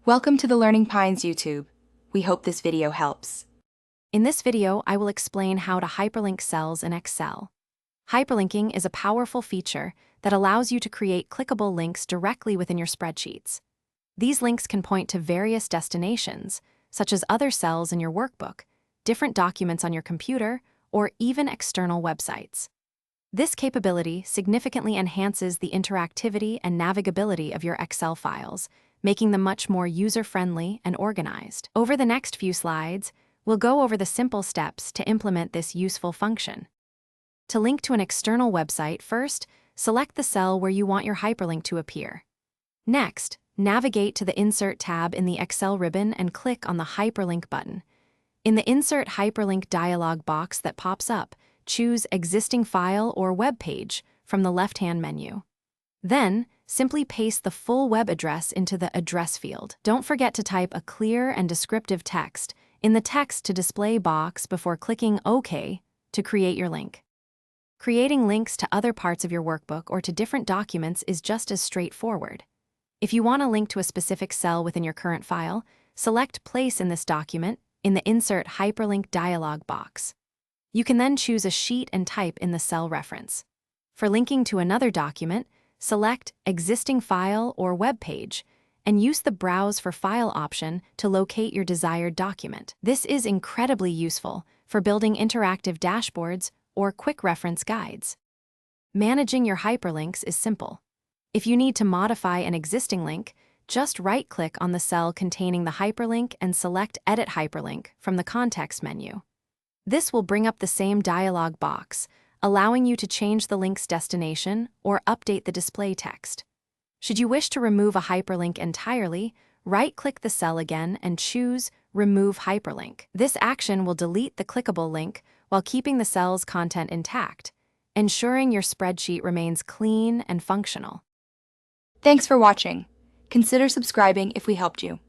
Welcome to the Learning Pines YouTube. We hope this video helps. In this video, I will explain how to hyperlink cells in Excel. Hyperlinking is a powerful feature that allows you to create clickable links directly within your spreadsheets. These links can point to various destinations, such as other cells in your workbook, different documents on your computer, or even external websites. This capability significantly enhances the interactivity and navigability of your Excel files, making them much more user-friendly and organized. Over the next few slides, we'll go over the simple steps to implement this useful function. To link to an external website, first, select the cell where you want your hyperlink to appear. Next, navigate to the Insert tab in the Excel ribbon and click on the Hyperlink button. In the Insert Hyperlink dialog box that pops up, choose Existing File or Web Page from the left-hand menu. Then, simply paste the full web address into the Address field. Don't forget to type a clear and descriptive text in the Text to Display box before clicking OK to create your link. Creating links to other parts of your workbook or to different documents is just as straightforward. If you want to link to a specific cell within your current file, select Place in this document in the Insert Hyperlink dialog box. You can then choose a sheet and type in the cell reference. For linking to another document, select Existing File or Web Page and use the Browse for File option to locate your desired document. This is incredibly useful for building interactive dashboards or quick reference guides. Managing your hyperlinks is simple. If you need to modify an existing link, just right-click on the cell containing the hyperlink and select Edit Hyperlink from the context menu. This will bring up the same dialog box, allowing you to change the link's destination or update the display text. Should you wish to remove a hyperlink entirely, right-click the cell again and choose Remove Hyperlink. This action will delete the clickable link while keeping the cell's content intact, ensuring your spreadsheet remains clean and functional. Thanks for watching. Consider subscribing if we helped you.